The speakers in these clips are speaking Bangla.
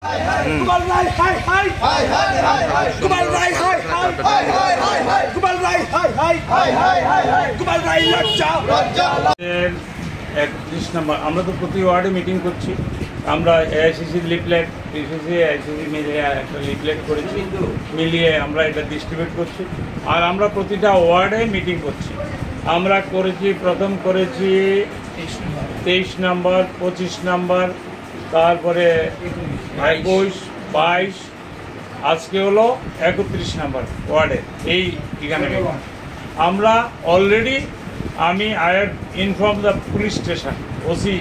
Kumal Rai, hi, hi. Hi, hi, hi, hi. Kumal Rai, hi, hi. Hi, hi, hi, hi. Kumal Rai, hi, hi. Hi, hi, hi, hi. Kumal Rai, লজ্জা, লজ্জা। 31 নম্বর আমরা তো প্রতি ওয়ার্ডে মিটিং করছি। আমরা এআইসিসি লিফলেট, পিসিসি এআইসিসি মিলিয়ে একটা লিফলেট করেছি, মিলিয়ে আমরা এটা ডিস্ট্রিবিউট করছি। আর আমরা প্রতিটা ওয়ার্ডে মিটিং করছি। আমরা করেছি, প্রথম করেছি 23 নম্বর, 25 নম্বর, তারপরে 21, 22, আজকে হলো 31 নম্বর ওয়ার্ডে। এই এখানে আমরা অলরেডি আমি I have inform the police station OC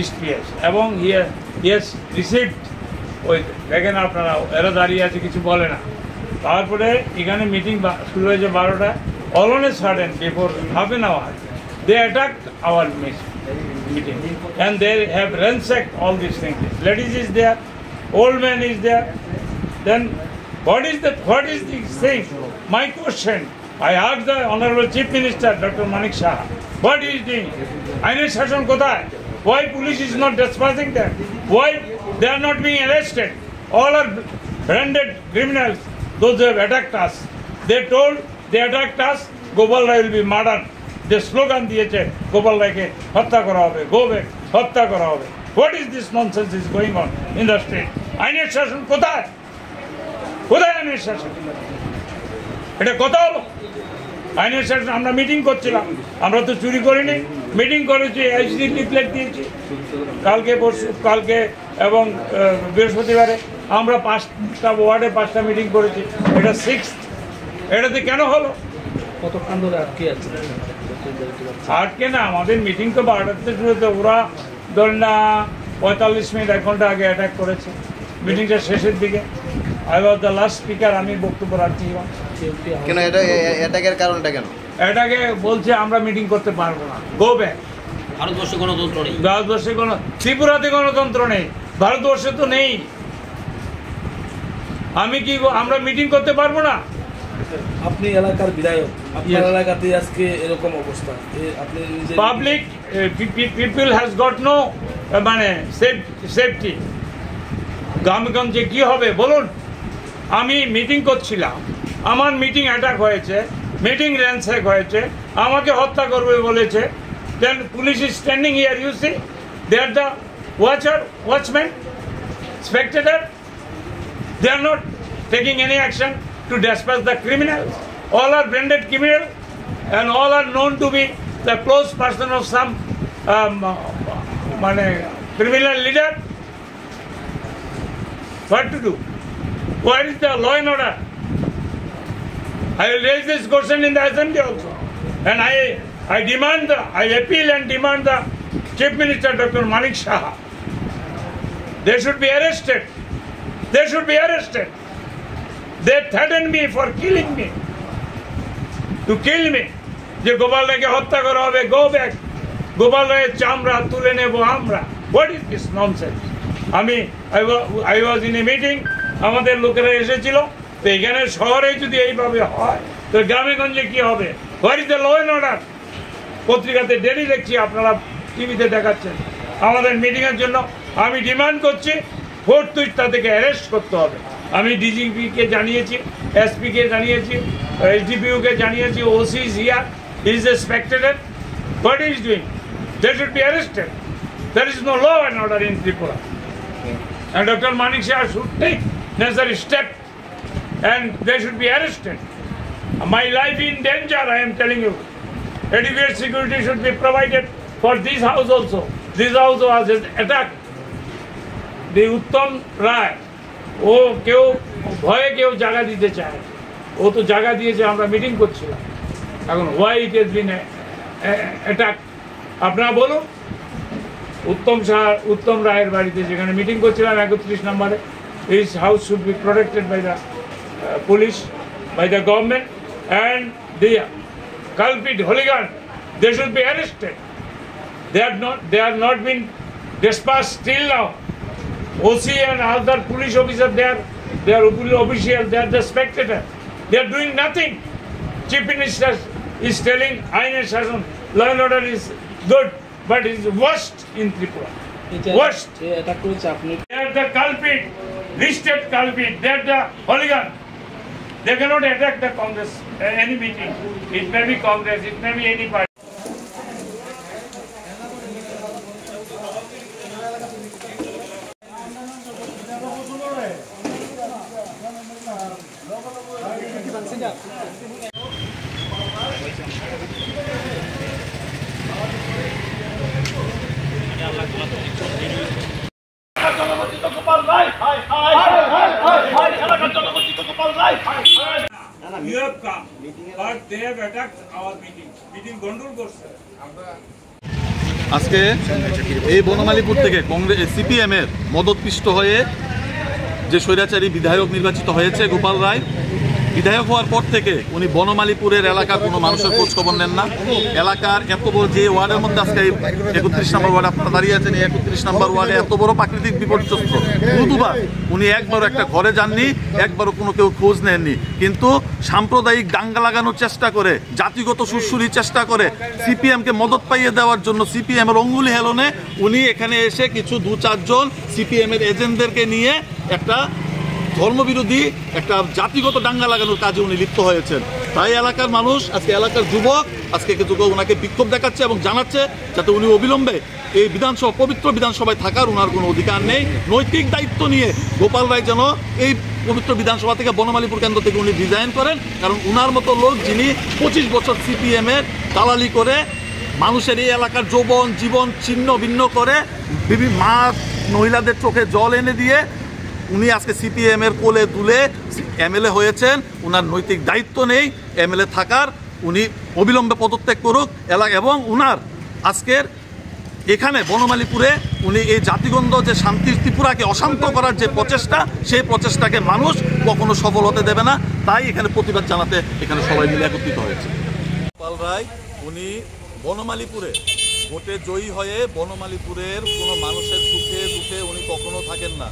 east PS এবং ইয়েস রিসিভড। ওই দেখেন আপনারা, এরা দাঁড়িয়ে আছে, কিছু বলে না। তারপরে এখানে মিটিং শুরু হয়েছে 12টা। All on a sudden before half an hour they attacked our meeting and they have ransacked all these things. Ladies is there, old man is there. Then what is the thing? My question, I asked the Honorable Chief Minister Dr. Manik Shah, what he is doing? Aine Shashan kothay? Why police is not dispersing them? Why they are not being arrested? All are branded criminals. Those who have attacked us. They told they attacked us, Gopal Rai will be murdered. The slogan দিয়েছে গোপাল রায়কে হত্যা করা হবে, গো ব্যাক, হত্যা করা হবে। What is this nonsense is going on in the street? আইনের শাসন কোথায়? কোথায় আইনের শাসন? এটা কথা হলো আইনের শাসন? আমরা মিটিং করছিলাম, আমরা তো চুরি করিনি, মিটিং করেছি, আইসিসি লিফলেট দিয়েছি কালকে এবং বৃহস্পতিবারে আমরা 5টা ওয়ার্ডে 5টা মিটিং করেছি। এটা 6th। এটাতে কেন হলো? কতক্ষণ ধরে আটকে আছে? আটকে না, আমাদের মিটিং তো 12টাতে শুরু হতো। ওরা ধরেন না 45 মিনিট 1 ঘন্টা আগে অ্যাটাক করেছে। মিটিংটা শেষের দিকে I was the last speaker, আমি বক্তব্য রাখছিলাম। কেন এটা অ্যাটাকের কারণটা কেন? এটাকে বলছে আমরা মিটিং করতে পারবো না, গো ব্যাক। ভারতবর্ষে গণতন্ত্র নেই, ভারতবর্ষে ত্রিপুরাতে গণতন্ত্র নেই, ভারতবর্ষে তো নেই। আমরা মিটিং করতে পারবো না? আপনি এলাকার বিধায়ক, আপনার এলাকাতে আজকে এরকম অবস্থা, আপনি public people has got no মানে সেফটি। গ্রামগঞ্জে কি হবে বলুন? আমি মিটিং করছিলাম, আমার মিটিং অ্যাটাক হয়েছে, মিটিং র্যান্সেক হয়েছে, আমাকে হত্যা করবে বলেছে। Then police is standing here, you see they are the watchman, spectator. They are not taking any action to disperse the criminals. All are branded criminals and all are known to be the close person of some criminal leader. What to do? Where is the law and order? I will raise this question in the assembly also, and I appeal and demand the Chief Minister Dr. Manik Shah. They should be arrested. They should be arrested. They threatened me for killing me. To kill me. যে গোপাল রায়কে হত্যা করা হবে, গো ব্যাক, গোপাল রায়ের চামড়া তুলে নেব আমরা। What is this nonsense? I was in a meeting, আমাদের লোকেরা এসেছিল। তো এখানে শহরে যদি এইভাবে হয় তো গ্রামে গঞ্জে কি হবে? What is the law and order? পত্রিকাতে ডেলি দেখছি, আপনারা টিভিতে দেখাচ্ছেন। আমাদের মিটিংয়ের জন্য আমি ডিমান্ড করছি ফোর্থ তাদেরকে অ্যারেস্ট করতে হবে। আমি ডিজিপিকে জানিয়েছি, এসপিকে জানিয়েছি, এসডিপিওকে জানিয়েছি, OC is here, he is a spectator. What is doing? They should be arrested. There is no law and order in Tripura. And Dr. Manik Shah should take necessary step and they should be arrested. My life in danger, I am telling you. Adequate security should be provided for this house also. This house was attacked. উত্তম রায় ও কেউ ভয়ে কেউ জায়গা দিতে চায়, ও তো জায়গা দিয়েছে, আমরা মিটিং করছিলাম। এখন why it has been attack? আপনারা বলুন। উত্তম রায়ের বাড়িতে যেখানে মিটিং করছিলাম 31 নম্বরে, his house should be protected by the police, by the government, and the culprit hooligan, they should be arrested. They are not been dispersed till now. OC and other police officers, they are officials, they are the spectator. They are doing nothing. Chief Minister is telling Aine Shashan, law and order is good, but it is worst in Tripura. worst. Attack করেছে আপনি They are the culprit, listed culprit. They are the hooligan. They cannot attack the Congress any meeting. It may be Congress, it may be any party. You have come, but they have attacked our meeting. Meeting gondol korche. আজকে এই বনমালীপুর থেকে কংগ্রেস সিপিএম এর মদতপিষ্ট হয়ে যে স্বৈরাচারী বিধায়ক নির্বাচিত হয়েছে গোপাল রায়, বিধায়ক হওয়ার পর থেকে উনি বনমালীপুরের এলাকার কোনো মানুষের খোঁজ খবর নেন না। এলাকার এত বড় যে ওয়ার্ডের মধ্যে আজকে 31 নম্বর ওয়ার্ড আপনারা দাঁড়িয়ে আছেন, এই 31 নম্বর ওয়ার্ডে এত বড় প্রাকৃতিক বিপর্যস্ত মৃদুবার উনি একবারও একটা ঘরে যাননি, একবারও কোনো কেউ খোঁজ নেননি। কিন্তু সাম্প্রদায়িক দাঙ্গা লাগানোর চেষ্টা করে, জাতিগত সুরসুরির চেষ্টা করে সিপিএমকে মদত পাইয়ে দেওয়ার জন্য সিপিএম এর অঙ্গুলি হেলনে উনি এখানে এসে কিছু 2-4 জন সিপিএম এর এজেন্টদেরকে নিয়ে একটা ধর্মবিরোধী একটা জাতিগত দাঙ্গা লাগানোর কাজে উনি লিপ্ত হয়েছেন। তাই এলাকার মানুষ, আজকে এলাকার যুবক আজকে কিছু ওনাকে বিক্ষোভ দেখাচ্ছে এবং জানাচ্ছে যাতে উনি অবিলম্বে এই বিধানসভা পবিত্র বিধানসভায় থাকার ওনার কোনো অধিকার নেই। নৈতিক দায়িত্ব নিয়ে গোপাল রায় যেন এই পবিত্র বিধানসভা থেকে বনমালীপুর কেন্দ্র থেকে উনি রিজাইন করেন, কারণ ওনার মতো লোক যিনি 25 বছর সিপিএম এর দালালি করে মানুষের এই এলাকার যৌবন জীবন ছিন্ন ভিন্ন করে মা মহিলাদের চোখে জল এনে দিয়ে উনি আজকে সিপিএম এর কোলে তুলে এমএলএ হয়েছেন। ওনার নৈতিক দায়িত্ব নেই এমএলএ থাকার, উনি অবিলম্বে পদত্যাগ করুক এবং ওনার আজকের এখানে বনমালীপুরে উনি এই জাতিগন্ধ যে শান্তির ত্রিপুরাকে অশান্ত করার যে প্রচেষ্টা, সেই প্রচেষ্টাকে মানুষ কখনো সফল হতে দেবে না। তাই এখানে প্রতিবাদ জানাতে এখানে সবাই মিলে একত্রিত হয়েছে। গোপাল রায় উনি বনমালীপুরে ভোটে জয়ী হয়ে বনমালীপুরের কোনো মানুষের সুখে দুঃখে উনি কখনো থাকেন না।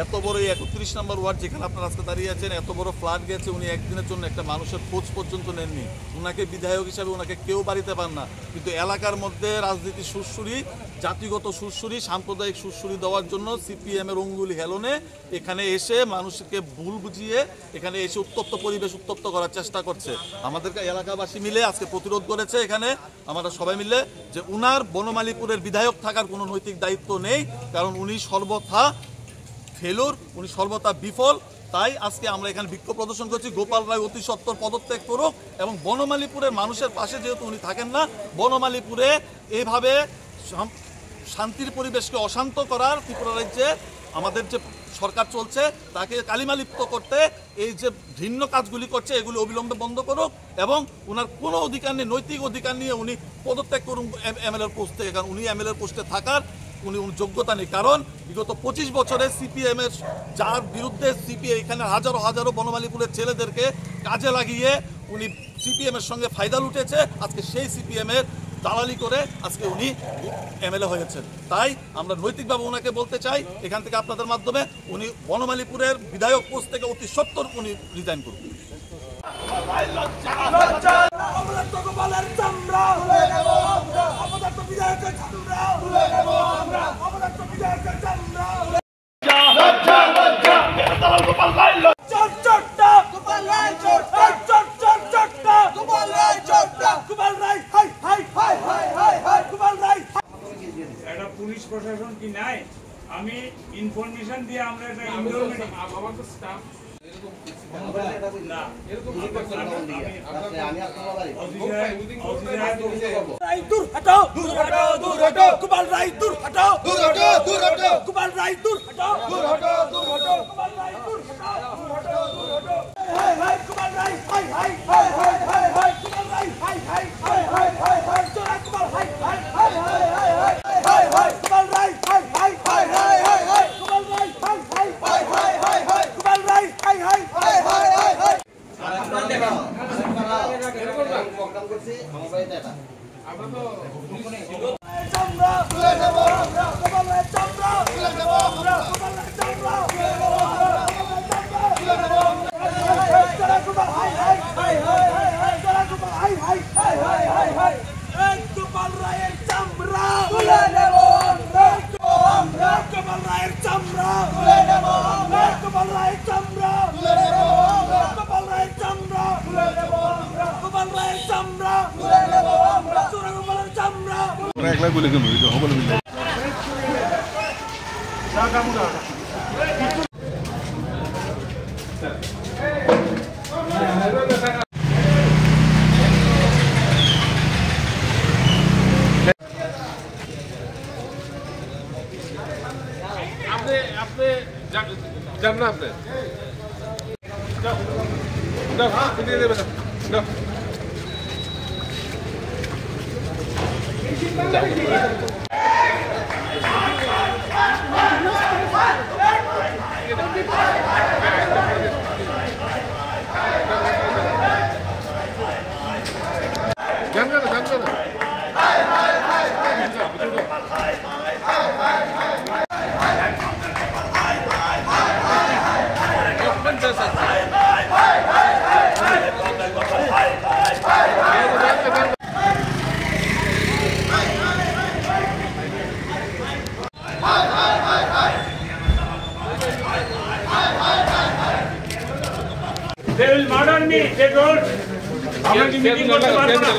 এত বড় 31 নম্বর ওয়ার্ড যেখানে আপনারা আজকে দাঁড়িয়ে আছেন, এত বড় ফ্লাড গেছে, উনি একদিনের জন্য একটা মানুষের খোঁজ পর্যন্ত নেননি। ওনাকে বিধায়ক হিসাবে ওনাকে কেউ বাড়িতে পান না, কিন্তু এলাকার মধ্যে রাজনীতি সুরসুরি, জাতিগত সুরসুরি, সাম্প্রদায়িক সুরসুরি দেওয়ার জন্য সিপিএম এর অঙ্গুলি হেলনে এখানে এসে মানুষকে ভুল বুঝিয়ে এখানে এসে উত্তপ্ত পরিবেশ উত্তপ্ত করার চেষ্টা করছে। আমাদের এলাকাবাসী মিলে আজকে প্রতিরোধ করেছে এখানে আমরা সবাই মিলে যে উনার বনমালীপুরের বিধায়ক থাকার কোনো নৈতিক দায়িত্ব নেই, কারণ উনি সর্বথা ফেলুর, উনি সর্বদা বিফল। তাই আজকে আমরা এখানে বিক্ষোভ প্রদর্শন করছি, গোপাল রায় অতি সত্বর পদত্যাগ করুক এবং বনমালীপুরের মানুষের পাশে যেহেতু উনি থাকেন না, বনমালীপুরে এইভাবে শান্তির পরিবেশকে অশান্ত করার ত্রিপুরা রাজ্যে আমাদের যে সরকার চলছে তাকে কালিমালিপ্ত করতে এই যে ঘৃণ্য কাজগুলি করছে এগুলি অবিলম্বে বন্ধ করুক এবং ওনার কোনো অধিকার নেই, নৈতিক অধিকার নিয়ে উনি পদত্যাগ করুন এমএলএর পোস্ট থেকে, কারণ উনি এমএলএর পোস্টে থাকার উনি যোগ্যতা নেই। কারণ বিগত 25 বছরে সিপিএম এর যার বিরুদ্ধে সিপিএম এখানে হাজারো হাজারো বনমালীপুরের ছেলেদেরকে কাজে লাগিয়ে উনি সিপিএম এর সঙ্গে ফায়দা লুটেছে, আজকে সেই সিপিএম এর দালালি করে আজকে উনি এমএলএ হয়েছেন। তাই আমরা নৈতিকভাবে ওনাকে বলতে চাই এখান থেকে আপনাদের মাধ্যমে উনি বনমালীপুরের বিধায়ক পোস্ট থেকে অতি সত্বর উনি রিজাইন করুন। একটা পুলিশ প্রশাসন কি নাই? আমি ইনফরমেশন দিয়ে আমরা একটা ইনডোর মিটিং আমরা বলে কেন সকলে মিলে আপনি যান না আপনি দিয়ে দেবেন জানবে না They will murder me. They told. আমরা কি মিটিং করতে পারবো না?